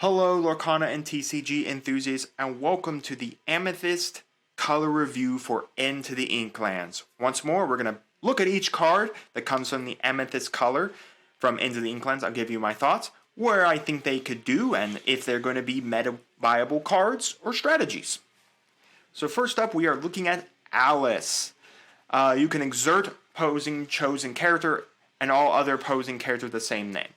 Hello Lorcana and TCG enthusiasts, and welcome to the Amethyst color review for Into the Inklands. Once more, we're going to look at each card that comes from the Amethyst color from Into the Inklands. I'll give you my thoughts, where I think they could do, and if they're going to be meta viable cards or strategies. So first up, we are looking at Alice. You can exert posing chosen character and all other posing characters with the same name.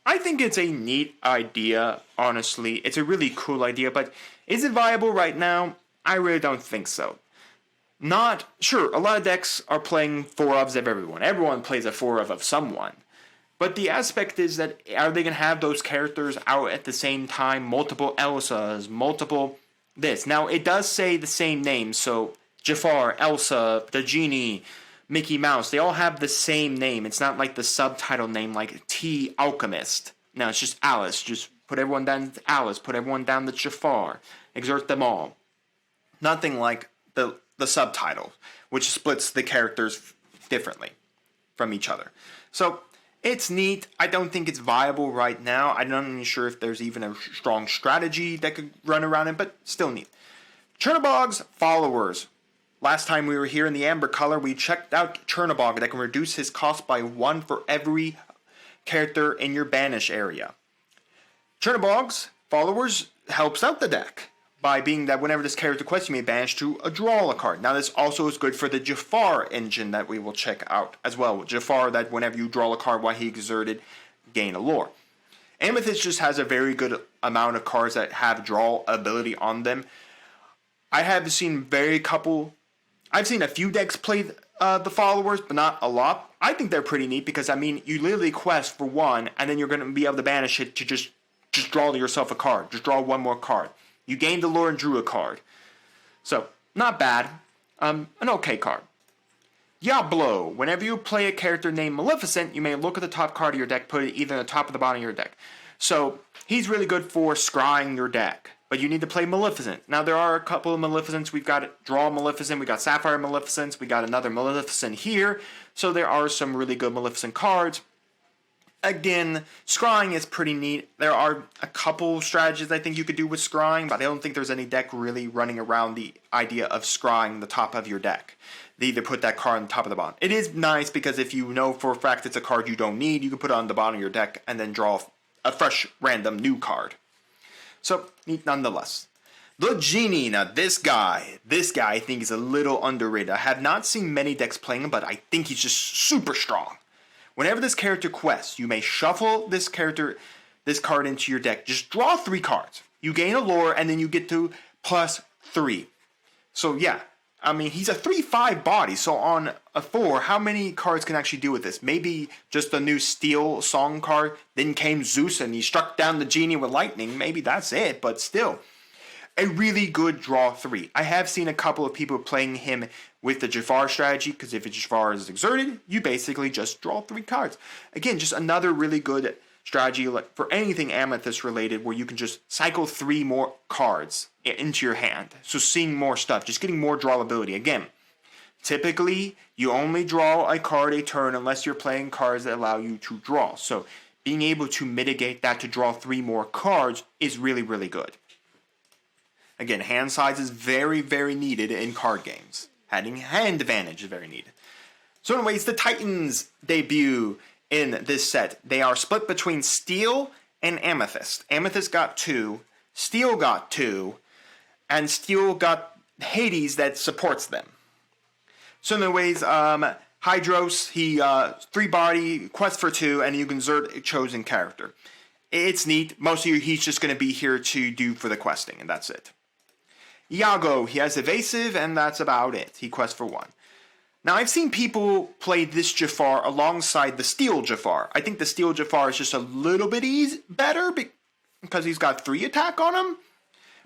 I think it's a neat idea, honestly. It's a really cool idea, but is it viable right now? I really don't think so. Sure, a lot of decks are playing 4-ofs of everyone. Everyone plays a 4-of of someone. But the aspect is that, are they going to have those characters out at the same time? Multiple Elsas, multiple this. Now, it does say the same name, so Jafar, Elsa, the Genie, Mickey Mouse, they all have the same name. It's not like the subtitle name like T Alchemist. No, it's just Alice. Just put everyone down to Alice. Put everyone down to Jafar. Exert them all. Nothing like the subtitle, which splits the characters differently from each other. So, it's neat. I don't think it's viable right now. I'm not even sure if there's even a strong strategy that could run around it, but still neat. Chernobog's followers. Last time we were here in the amber color, we checked out Chernobog that can reduce his cost by 1 for every character in your banish area. Chernobog's followers helps out the deck by being that whenever this character quests, you may banish to draw a card. Now this also is good for the Jafar engine that we will check out as well. Jafar, that whenever you draw a card while he exerted, gain a lore. Amethyst just has a very good amount of cards that have draw ability on them. I've seen a few decks play the followers, but not a lot. I think they're pretty neat because, I mean, you literally quest for 1, and then you're going to be able to banish it to just draw yourself a card. Just draw 1 more card. You gained the lore and drew a card. So, not bad. An okay card. Diablo. Whenever you play a character named Maleficent, you may look at the top card of your deck, put it either on the top or the bottom of your deck. So, he's really good for scrying your deck. But you need to play Maleficent. Now, there are a couple of Maleficents. We've got Draw Maleficent, we got Sapphire Maleficents, we got another Maleficent here. So there are some really good Maleficent cards. Again, scrying is pretty neat. There are a couple strategies I think you could do with scrying, but I don't think there's any deck really running around the idea of scrying the top of your deck. They either put that card on the top of the bottom. It is nice because if you know for a fact it's a card you don't need, you can put it on the bottom of your deck and then draw a fresh, random new card. So, neat nonetheless. The Genie. Now, this guy I think is a little underrated. I have not seen many decks playing him, but I think he's just super strong. Whenever this character quests, you may shuffle this card into your deck. Just draw 3 cards. You gain a lore, and then you get to +3. So, yeah. I mean, he's a 3/5 body, so on a 4, how many cards can actually do with this? Maybe just a new Steel Song card, then came Zeus and he struck down the Genie with lightning. Maybe that's it, but still. A really good draw 3. I have seen a couple of people playing him with the Jafar strategy, because if a Jafar is exerted, you basically just draw 3 cards. Again, just another really good strategy for anything Amethyst related, where you can just cycle 3 more cards into your hand. So seeing more stuff, just getting more drawability. Again, typically you only draw a card a turn unless you're playing cards that allow you to draw. So being able to mitigate that to draw 3 more cards is really, really good. Again, hand size is very, very needed in card games. Having hand advantage is very needed. So anyways, the Titans debut in this set. They are split between Steel and Amethyst. Amethyst got 2, Steel got 2, and Steel got Hades that supports them. So anyways, Hydros, he 3-body, quest for 2, and you can exert a chosen character. It's neat. Most of you, he's just going to be here to do for the questing, and that's it. Iago, he has evasive, and that's about it. He quests for 1. Now, I've seen people play this Jafar alongside the Steel Jafar. I think the Steel Jafar is just a little bit better because he's got 3 attack on him.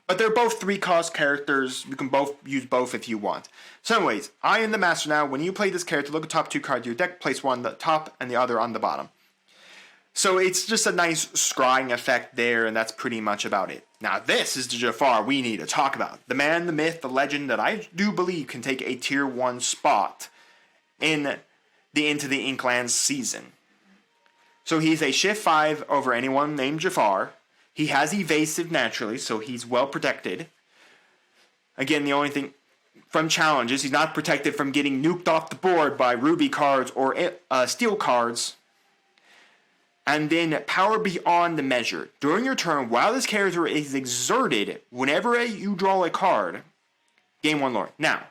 But they're both 3-cost characters. You can use both if you want. So anyways, I am the master now. When you play this character, look at the top 2 cards of your deck, place one on the top and the other on the bottom. So it's just a nice scrying effect there, and that's pretty much about it. Now this is the Jafar we need to talk about. The man, the myth, the legend that I do believe can take a tier 1 spot in the Into the Inklands season. So he's a shift 5 over anyone named Jafar. He has evasive naturally, so he's well protected. Again, the only thing from challenges, he's not protected from getting nuked off the board by ruby cards or steel cards. And then power beyond the measure. During your turn, while this character is exerted, whenever you draw a card, gain 1 lore. Now,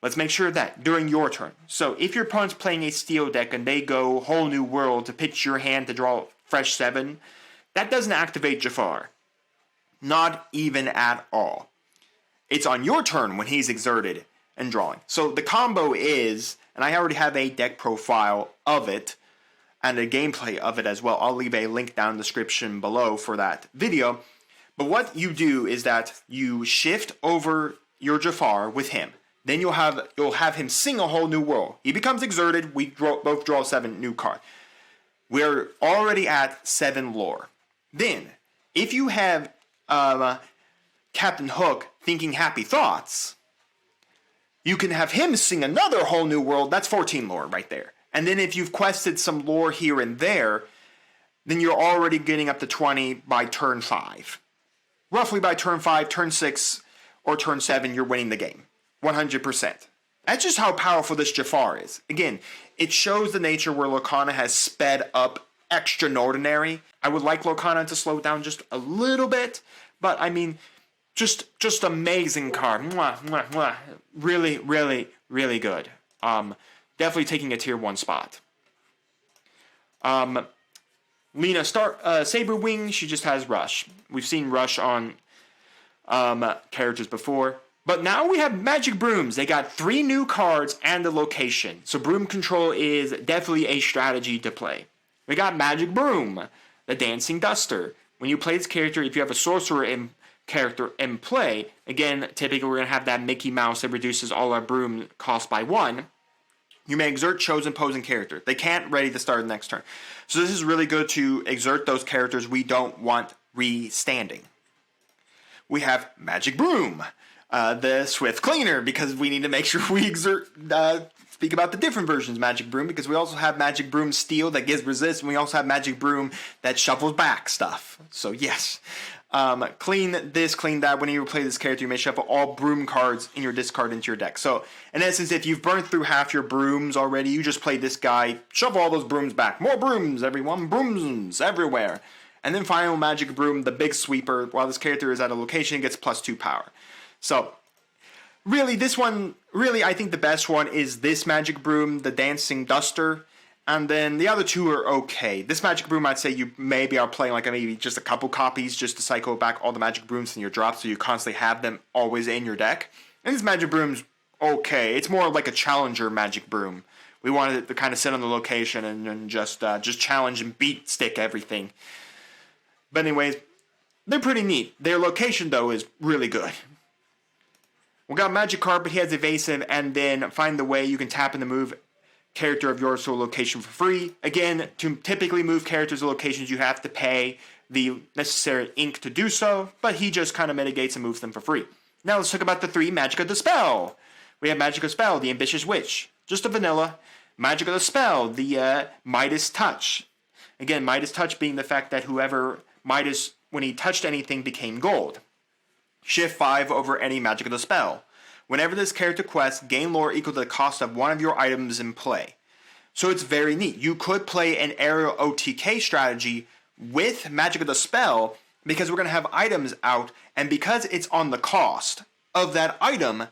let's make sure of that during your turn. So if your opponent's playing a steel deck and they go whole new world to pitch your hand to draw fresh 7, that doesn't activate Jafar. Not even at all. It's on your turn when he's exerted and drawing. So the combo is, and I already have a deck profile of it, and a gameplay of it as well. I'll leave a link down in the description below for that video. But what you do is that you shift over your Jafar with him. Then you'll have him sing a whole new world. He becomes exerted. We both draw 7 new cards. We're already at 7 lore. Then, if you have Captain Hook thinking happy thoughts, you can have him sing another whole new world. That's 14 lore right there. And then if you've quested some lore here and there, then you're already getting up to 20 by turn 5. Roughly by turn 5, turn 6, or turn 7, you're winning the game. 100%. That's just how powerful this Jafar is. Again, it shows the nature where Lorcana has sped up extraordinary. I would like Lorcana to slow down just a little bit, but I mean, just amazing card. Mwah, mwah, mwah. Really, really, really good. Definitely taking a tier 1 spot. Lena Saberwing, she just has Rush. We've seen Rush on characters before. But now we have Magic Brooms. They got 3 new cards and a location. So Broom Control is definitely a strategy to play. We got Magic Broom, the Dancing Duster. When you play this character, if you have a Sorcerer character in play, again, typically we're going to have that Mickey Mouse that reduces all our broom cost by 1. You may exert chosen opposing character. They can't ready to start the next turn. So this is really good to exert those characters we don't want re-standing. We have Magic Broom, the Swift Cleaner, because we need to make sure we speak about the different versions of Magic Broom, because we also have Magic Broom Steel that gives resist, and we also have Magic Broom that shuffles back stuff. So yes. Clean this, clean that. Whenever you play this character, you may shuffle all broom cards in your discard into your deck. So, in essence, if you've burned through half your brooms already, you just play this guy, shuffle all those brooms back. More brooms, everyone. Brooms everywhere. And then final Magic Broom, the big sweeper. While this character is at a location, it gets +2 power. So, really, this one, I think the best one is this Magic Broom, the Dancing Duster. And then the other 2 are okay. This Magic Broom, I'd say you maybe are playing like maybe just a couple copies just to cycle back all the Magic Brooms in your drop, so you constantly have them always in your deck. And this Magic Broom's okay. It's more like a challenger Magic Broom. We wanted it to kind of sit on the location and just challenge and beat stick everything. But anyways, they're pretty neat. Their location, though, is really good. We got Magic Carpet, he has evasive, and then find the way you can tap in the move character of yours to a location for free. Again, to typically move characters to locations, you have to pay the necessary ink to do so, but he just kind of mitigates and moves them for free. Now let's talk about the 3 Magic of the Spell. We have Magic of Spell, the Ambitious Witch, just a vanilla. Magic of the Spell, the Midas Touch. Again, Midas Touch being the fact that whoever Midas, when he touched anything, became gold. Shift 5 over any Magic of the Spell. Whenever this character quests, gain lore equal to the cost of one of your items in play. So it's very neat. You could play an aerial OTK strategy with Magic of the Spell because we're going to have items out, and because it's on the cost of that item,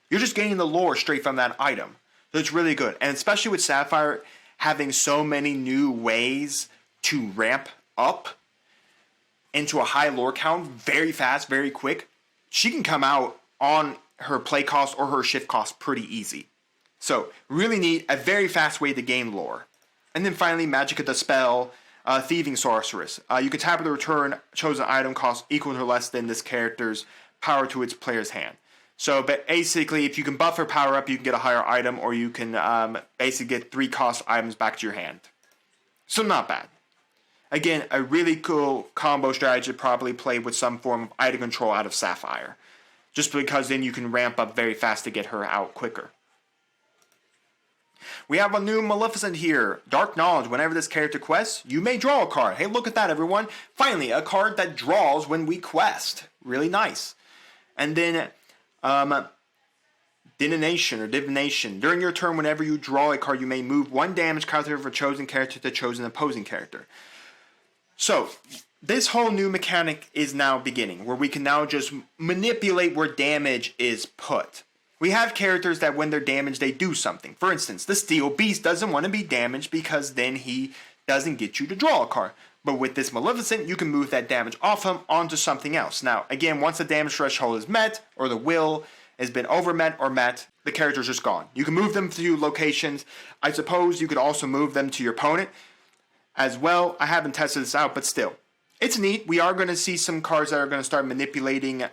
you're just gaining the lore straight from that item. So it's really good. And especially with Sapphire having so many new ways to ramp up into a high lore count very fast, very quick, she can come out on her play cost or her shift cost pretty easy. So, really neat, a very fast way to gain lore. And then finally, Magic of the Spell, Thieving Sorceress. You can tap to return chosen item cost equal to less than this character's power to its player's hand. So, but basically, if you can buff her power up, you can get a higher item, or you can basically get 3 cost items back to your hand. So, not bad. Again, a really cool combo strategy to probably play with some form of item control out of Sapphire. Just because then you can ramp up very fast to get her out quicker. We have a new Maleficent here. Dark Knowledge. Whenever this character quests, you may draw a card. Hey, look at that, everyone. Finally, a card that draws when we quest. Really nice. And then, Divination. During your turn, whenever you draw a card, you may move one damage counter of a chosen character to chosen opposing character. So, this whole new mechanic is now beginning, where we can now just manipulate where damage is put. We have characters that when they're damaged, they do something. For instance, the Steel Beast doesn't want to be damaged because then he doesn't get you to draw a card. But with this Maleficent, you can move that damage off him onto something else. Now, again, once the damage threshold is met, or the will has been overmet or met, the character's just gone. You can move them to locations. I suppose you could also move them to your opponent as well. I haven't tested this out, but still. It's neat. We are going to see some cards that are going to start manipulating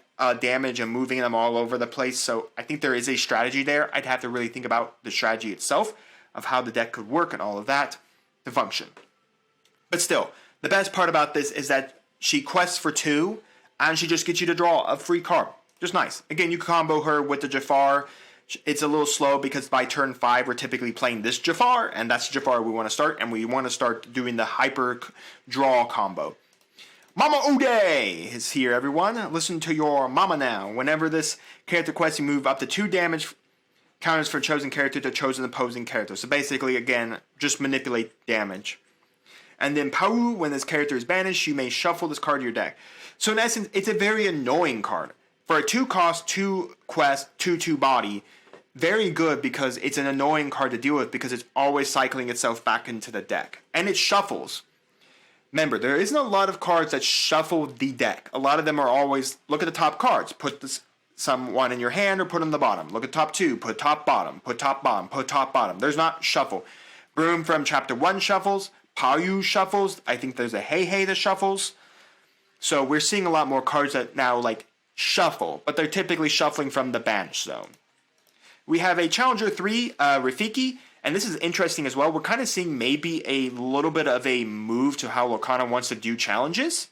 damage and moving them all over the place. So I think there is a strategy there. I'd have to really think about the strategy itself of how the deck could work and all of that to function. But still, the best part about this is that she quests for 2 and she just gets you to draw a free card. Just nice. Again, you can combo her with the Jafar. It's a little slow because by turn 5 we're typically playing this Jafar, and that's the Jafar we want to start, and we want to start doing the hyper draw combo. Mama Uday is here, everyone. Listen to your mama now. Whenever this character quests, you move up to 2 damage counters for chosen character to chosen opposing character. So basically, again, just manipulate damage. And then Pau, when this character is banished, you may shuffle this card to your deck. So in essence, it's a very annoying card. For a 2 cost, 2 quest, 2/2 body, very good because it's an annoying card to deal with because it's always cycling itself back into the deck. And it shuffles. Remember, there isn't a lot of cards that shuffle the deck. A lot of them are always, look at the top cards, put this, one in your hand or put on the bottom. Look at top 2, put top bottom, put top bottom, put top bottom. There's not shuffle. Broom from chapter 1 shuffles, Payu shuffles, I think there's a Hey that shuffles. So we're seeing a lot more cards that now like shuffle, but they're typically shuffling from the banish zone. We have a Challenger 3, Rafiki, and this is interesting as well. We're kind of seeing maybe a little bit of a move to how Lorcana wants to do challenges.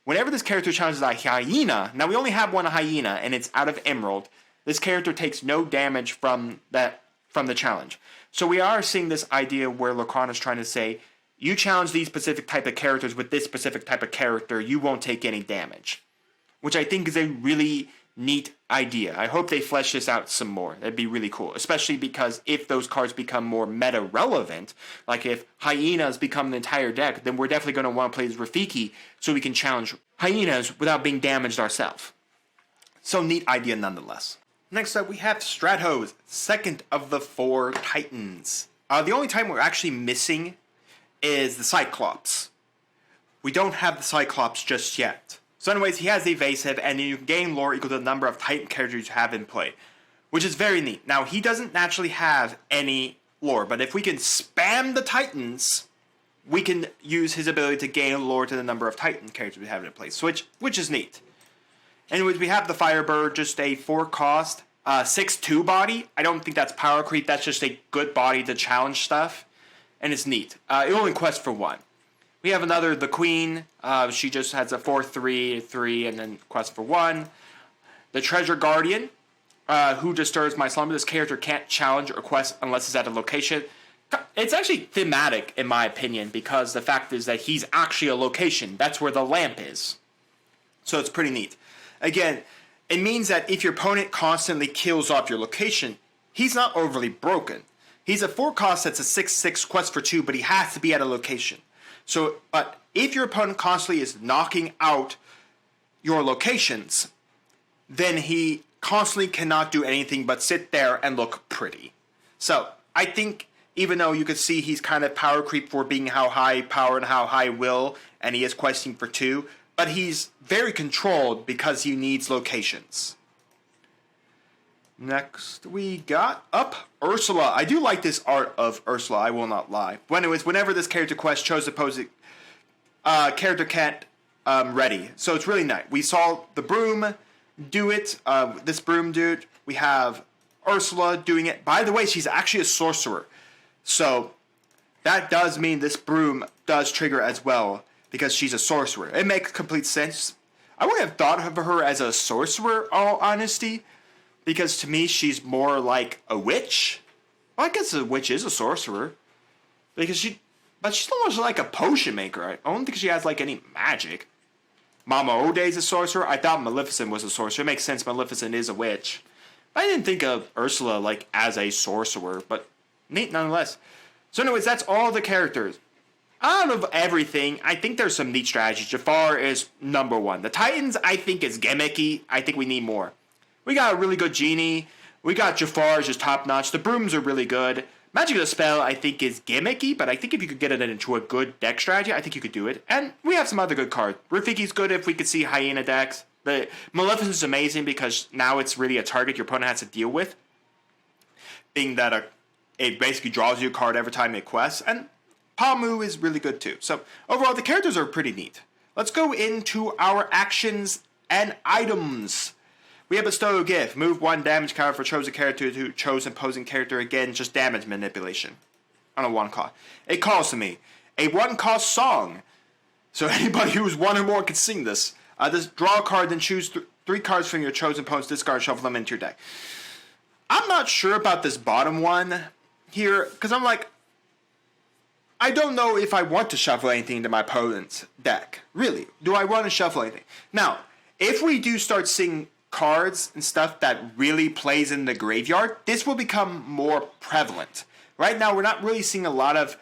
Whenever this character challenges a hyena, now we only have one hyena, and it's out of Emerald. This character takes no damage from the challenge. So we are seeing this idea where Lorcana is trying to say, you challenge these specific type of characters with this specific type of character, you won't take any damage. Which I think is a really neat idea. I hope they flesh this out some more. That'd be really cool. Especially because if those cards become more meta relevant, like if hyenas become the entire deck, then we're definitely going to want to play as Rafiki so we can challenge hyenas without being damaged ourselves. So neat idea nonetheless. Next up we have Stratos, second of the 4 Titans. The only Titan we're actually missing is the Cyclops. We don't have the Cyclops just yet. So anyways, he has the evasive, and you can gain lore equal to the number of Titan characters you have in play, which is very neat. Now, he doesn't naturally have any lore, but if we can spam the Titans, we can use his ability to gain lore to the number of Titan characters we have in place, which is neat. Anyways, we have the Firebird, just a 4 cost, 6/2 body. I don't think that's power creep, that's just a good body to challenge stuff, and it's neat. It only quests for 1. We have another, the Queen. She just has a 4/3/3 and then quest for 1. The Treasure Guardian, who disturbs my slumber. This character can't challenge or quest unless it's at a location. It's actually thematic in my opinion because the fact is that he's actually a location. That's where the lamp is. So it's pretty neat. Again, it means that if your opponent constantly kills off your location, he's not overly broken. He's a 4 cost that's a 6/6 quest for 2, but he has to be at a location. So, but if your opponent constantly is knocking out your locations, then he constantly cannot do anything but sit there and look pretty. So, I think even though you could see he's kind of power creep for being how high power and how high will, and he is questing for 2, but he's very controlled because he needs locations. Next, we got up Ursula. I do like this art of Ursula, I will not lie. But anyways, whenever this character quest chose opposing character can't ready. So it's really nice. We saw the broom do it, this broom dude. We have Ursula doing it. By the way, she's actually a sorcerer. So that does mean this broom does trigger as well because she's a sorcerer. It makes complete sense. I wouldn't have thought of her as a sorcerer, all honesty. Because to me, she's more like a witch. Well, I guess a witch is a sorcerer. Because but she's almost like a potion maker. I don't think she has like any magic. Mama Ode is a sorcerer. I thought Maleficent was a sorcerer. It makes sense. Maleficent is a witch. But I didn't think of Ursula like as a sorcerer. But neat nonetheless. So anyways, that's all the characters. Out of everything, I think there's some neat strategies. Jafar is number one. The Titans, I think, is gimmicky. I think we need more. We got a really good genie. We got Jafar is just top notch. The brooms are really good. Magic of the Spell, I think, is gimmicky, but I think if you could get it into a good deck strategy, I think you could do it. And we have some other good cards. Rafiki's good if we could see Hyena decks. The Maleficent is amazing because now it's really a target your opponent has to deal with. Being that it basically draws you a card every time it quests. And Pamu is really good too. So overall, the characters are pretty neat. Let's go into our actions and items. We have Bestow a Gift. Move 1 damage card for chosen character to chosen opposing character. Again, just damage manipulation. On a 1 cost. It calls to me. A 1 cost song. So anybody who's 1 or more can sing this. Just draw a card, then choose 3 cards from your chosen opponent's discard, shuffle them into your deck. I'm not sure about this bottom one here, because I'm like, I don't know if I want to shuffle anything into my opponent's deck. Really, do I want to shuffle anything? Now, if we do start seeing cards and stuff that really plays in the graveyard, this will become more prevalent. Right now, we're not really seeing a lot of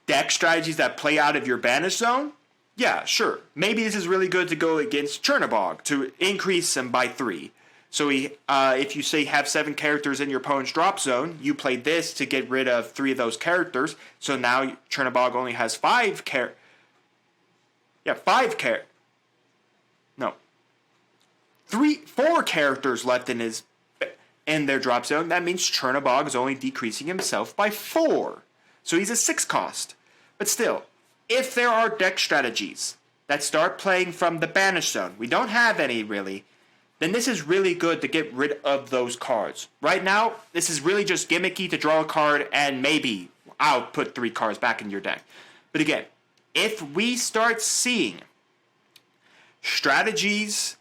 deck strategies that play out of your banish zone. Yeah, sure. Maybe this is really good to go against Chernobog to increase them by 3. So if you say have 7 characters in your opponent's drop zone, you play this to get rid of 3 of those characters. So now Chernobog only has 5 4 characters left in their drop zone. That means Chernobog is only decreasing himself by 4. So he's a 6 cost. But still, if there are deck strategies that start playing from the banish zone, we don't have any really, then this is really good to get rid of those cards. Right now, this is really just gimmicky to draw a card and maybe I'll put 3 cards back in your deck. But again, if we start seeing strategies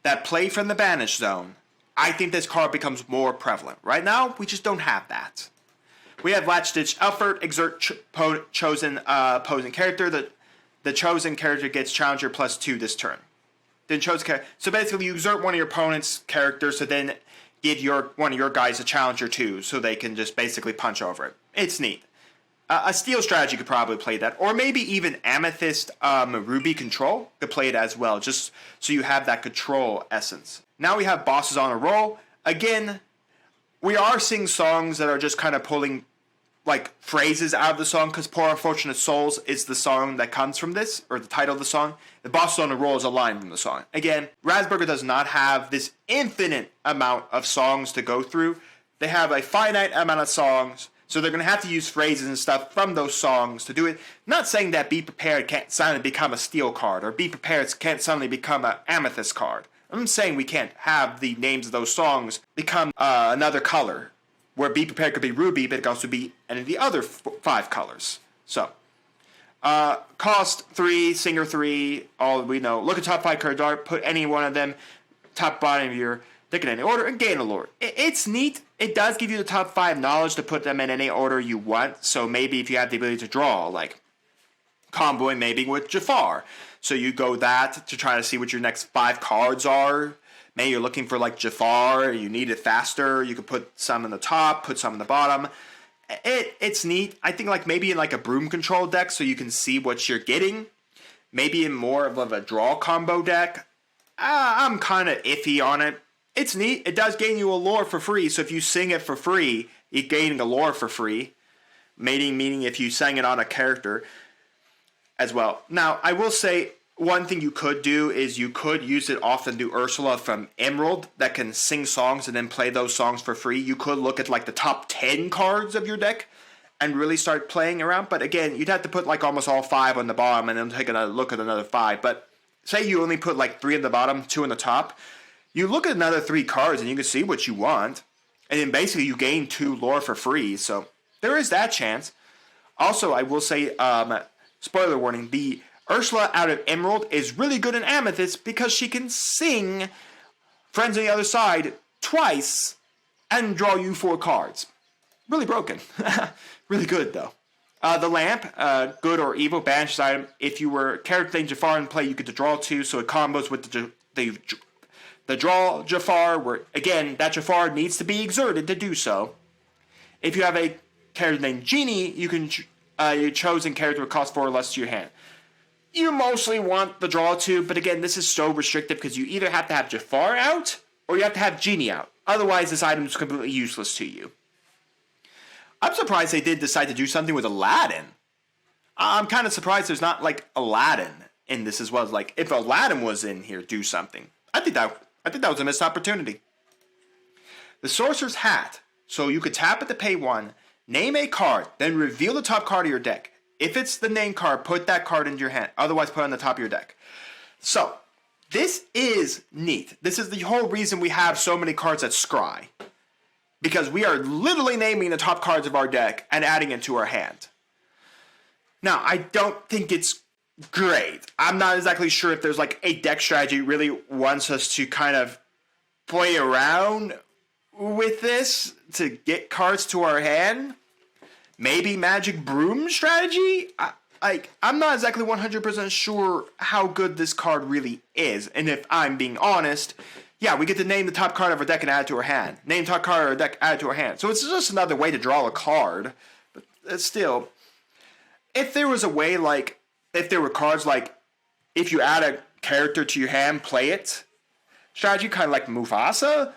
that play from the banish zone, I think this card becomes more prevalent. Right now, we just don't have that. We have Latch Stitch Effort, exert chosen opposing character. The chosen character gets challenger +2 this turn. Then chosen character. So basically, you exert one of your opponent's characters to then give one of your guys a challenger 2, so they can just basically punch over it. It's neat. A steel strategy could probably play that, or maybe even Amethyst Ruby Control could play it as well, just so you have that control essence. Now we have Bosses on a Roll. Again, we are seeing songs that are just kind of pulling like phrases out of the song, because Poor Unfortunate Souls is the song that comes from this, or the title of the song. The Bosses on a Roll is a line from the song. Again, Rasburger does not have this infinite amount of songs to go through. They have a finite amount of songs, so they're going to have to use phrases and stuff from those songs to do it. Not saying that Be Prepared can't suddenly become a steel card, or Be Prepared can't suddenly become an amethyst card. I'm saying we can't have the names of those songs become another color, where Be Prepared could be ruby, but it could also be any of the other 5 colors. So, cost 3, singer 3, all we know. Look at top 5 card art, put any one of them top bottom of your deck in any order, and gain a lore. It's neat. It does give you the top 5 knowledge to put them in any order you want. So maybe if you have the ability to draw, like comboing maybe with Jafar. So you go that to try to see what your next 5 cards are. Maybe you're looking for like Jafar, you need it faster. You could put some in the top, put some in the bottom. It's neat. I think like maybe in like a broom control deck so you can see what you're getting. Maybe in more of a draw combo deck. I'm kind of iffy on it. It's neat. It does gain you a lore for free. So if you sing it for free, you're gaining a lore for free. Meaning if you sang it on a character as well. Now, I will say one thing you could do is you could use it off the new Ursula from Emerald that can sing songs and then play those songs for free. You could look at like the top 10 cards of your deck and really start playing around. But again, you'd have to put like almost all 5 on the bottom and then take a look at another 5. But say you only put like 3 at the bottom, 2 on the top. You look at another 3 cards and you can see what you want. And then basically you gain 2 lore for free. So there is that chance. Also, I will say, spoiler warning, the Ursula out of Emerald is really good in Amethyst because she can sing Friends on the Other Side twice and draw you 4 cards. really broken. Really good, though. The lamp, good or evil, banish this item. If you were character named Jafar in play, you get to draw 2, so it combos with the draw Jafar, where, again, that Jafar needs to be exerted to do so. If you have a character named Genie, you can your chosen character would cost 4 or less to your hand. You mostly want the draw 2, but again, this is so restrictive because you either have to have Jafar out, or you have to have Genie out. Otherwise, this item is completely useless to you. I'm surprised they did decide to do something with Aladdin. I'm kind of surprised there's not, like, Aladdin in this as well. Like, if Aladdin was in here, do something. I think that was a missed opportunity. The Sorcerer's Hat. So you could tap it to pay 1, name a card, then reveal the top card of your deck. If it's the name card, put that card into your hand. Otherwise, put it on the top of your deck. So, this is neat. This is the whole reason we have so many cards at Scry. Because we are literally naming the top cards of our deck and adding it to our hand. Now, I don't think it's great. I'm not exactly sure if there's like a deck strategy really wants us to kind of play around with this to get cards to our hand. Maybe Magic Broom strategy? I'm not exactly 100% sure how good this card really is. And if I'm being honest, yeah, we get to name the top card of our deck and add it to our hand. Name top card of our deck, add it to our hand. So it's just another way to draw a card. But still, if there was a way, like, if there were cards like, if you add a character to your hand, play it, strategy kind of like Mufasa,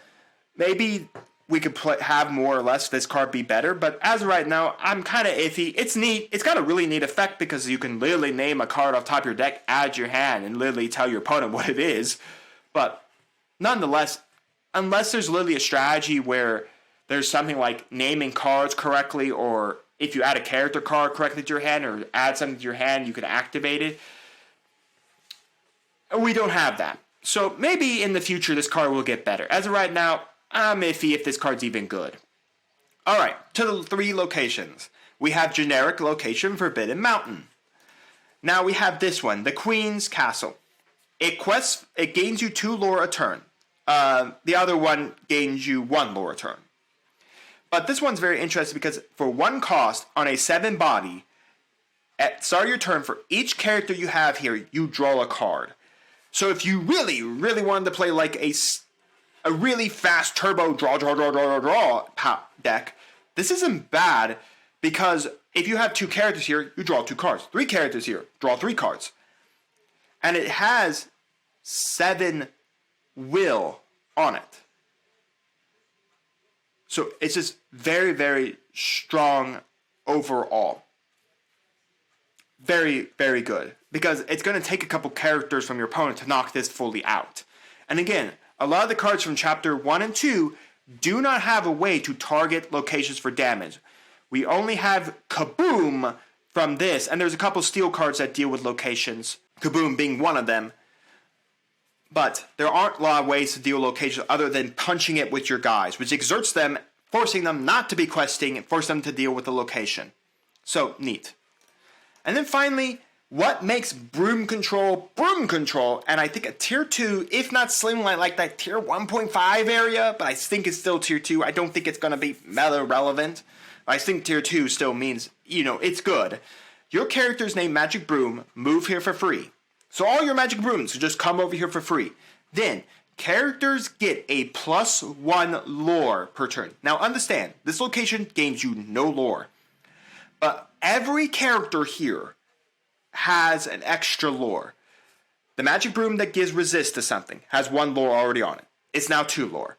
maybe we could have more or less this card be better. But as of right now, I'm kind of iffy. It's neat. It's got a really neat effect because you can literally name a card off top of your deck, add your hand, and literally tell your opponent what it is. But nonetheless, unless there's literally a strategy where there's something like naming cards correctly, or if you add a character card correctly to your hand, or add something to your hand, you can activate it. We don't have that. So maybe in the future this card will get better. As of right now, I'm iffy if this card's even good. Alright, to the 3 locations. We have generic location Forbidden Mountain. Now we have this one, the Queen's Castle. It gains you 2 lore a turn. The other one gains you 1 lore a turn. But this one's very interesting because for 1 cost on a 7 body, at start of your turn, for each character you have here, you draw a card. So if you really, really wanted to play like a really fast turbo draw deck, this isn't bad because if you have 2 characters here, you draw 2 cards. 3 characters here, draw 3 cards. And it has 7 will on it. So it's just very, very strong overall. Very, very good. Because it's going to take a couple characters from your opponent to knock this fully out. And again, a lot of the cards from Chapter 1 and 2 do not have a way to target locations for damage. We only have Kaboom from this, and there's a couple steel cards that deal with locations, Kaboom being one of them. But there aren't a lot of ways to deal with locations other than punching it with your guys, which exerts them, forcing them not to be questing, and force them to deal with the location. So, neat. And then finally, what makes Broom Control, and I think a Tier 2, if not Slimline, like that Tier 1.5 area, but I think it's still Tier 2. I don't think it's going to be meta relevant. I think Tier 2 still means, it's good. Your character's named Magic Broom, move here for free. So all your Magic Brooms just come over here for free. Then, characters get a +1 lore per turn. Now understand, this location gains you no lore. But every character here has an extra lore. The Magic Broom that gives resist to something has 1 lore already on it. It's now 2 lore.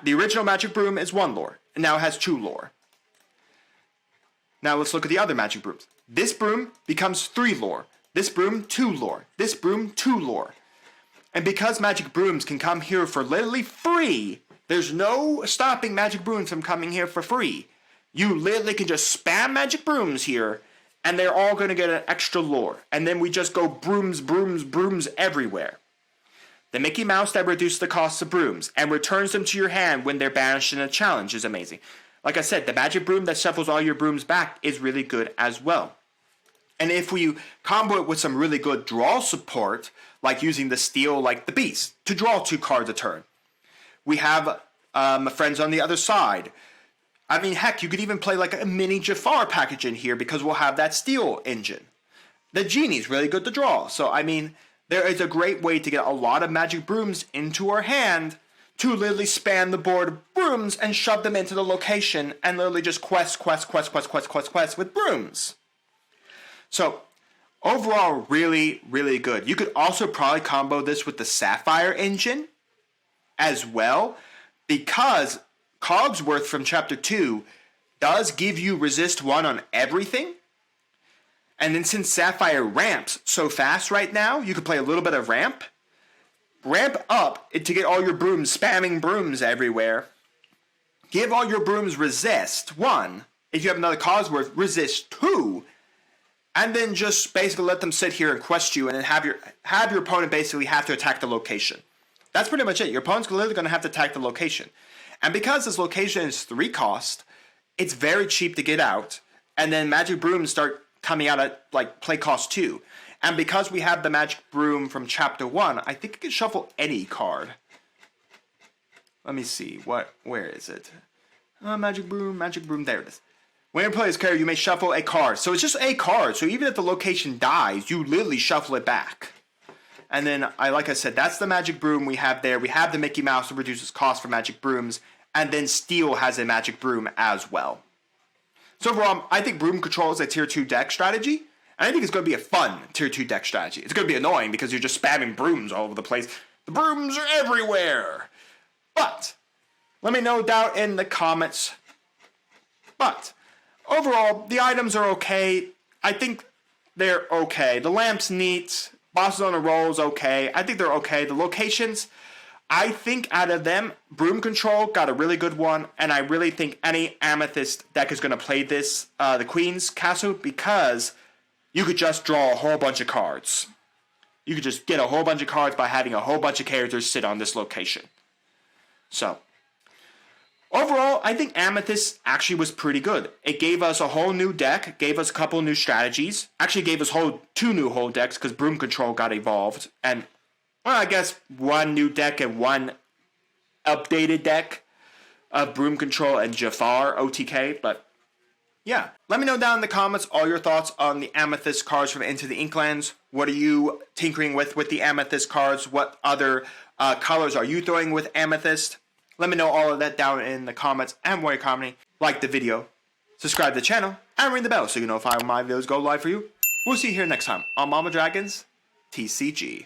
The original Magic Broom is 1 lore, and now it has 2 lore. Now let's look at the other Magic Brooms. This broom becomes 3 lore. This broom, 2 lore. This broom, 2 lore. And because Magic Brooms can come here for literally free, there's no stopping Magic Brooms from coming here for free. You literally can just spam Magic Brooms here, and they're all going to get an extra lore. And then we just go brooms, brooms, brooms everywhere. The Mickey Mouse that reduces the cost of brooms and returns them to your hand when they're banished in a challenge is amazing. Like I said, the Magic Broom that shuffles all your brooms back is really good as well. And if we combo it with some really good draw support, like using the steel like the Beast, to draw 2 cards a turn. We have Friends on the Other Side. I mean, heck, you could even play like a mini Jafar package in here because we'll have that steel engine. The genie's really good to draw. So, I mean, there is a great way to get a lot of magic brooms into our hand to literally span the board of brooms and shove them into the location and literally just quest with brooms. So, overall, really, really good. You could also probably combo this with the Sapphire engine as well, because Cogsworth from Chapter 2 does give you resist 1 on everything. And then since Sapphire ramps so fast right now, you could play a little bit of ramp. Ramp up to get all your brooms, spamming brooms everywhere. Give all your brooms resist 1. If you have another Cogsworth, resist 2. And then just basically let them sit here and quest you, and then have your opponent basically have to attack the location. That's pretty much it. Your opponent's literally going to have to attack the location. And because this location is 3 cost, it's very cheap to get out. And then magic brooms start coming out at like play cost 2. And because we have the magic broom from Chapter 1, I think you can shuffle any card. Let me see. Where is it? Magic broom, there it is. When you play this card, you may shuffle a card. So it's just a card. So even if the location dies, you literally shuffle it back. And then, like I said, that's the magic broom we have there. We have the Mickey Mouse that reduces cost for magic brooms. And then Steel has a magic broom as well. So overall, I think Broom Control is a Tier 2 deck strategy. And I think it's going to be a fun Tier 2 deck strategy. It's going to be annoying because you're just spamming brooms all over the place. The brooms are everywhere. But, let me know down in the comments. But, overall, the items are okay. I think they're okay. The lamp's neat. Bosses on a roll is okay. I think they're okay. The locations, I think out of them, Broom Control got a really good one. And I really think any Amethyst deck is going to play this, the Queen's Castle, because you could just draw a whole bunch of cards. You could just get a whole bunch of cards by having a whole bunch of characters sit on this location. So, overall, I think Amethyst actually was pretty good. It gave us a whole new deck, gave us a couple new strategies. Actually gave us 2 new whole decks because Broom Control got evolved. And, well, I guess 1 new deck and 1 updated deck of Broom Control and Jafar OTK. But, yeah. Let me know down in the comments all your thoughts on the Amethyst cards from Into the Inklands. What are you tinkering with the Amethyst cards? What other colors are you throwing with Amethyst? Let me know all of that down in the comments. And while you're commenting, like the video, subscribe to the channel, and ring the bell so you know if my videos go live for you. We'll see you here next time on Mama Dragon's TCG.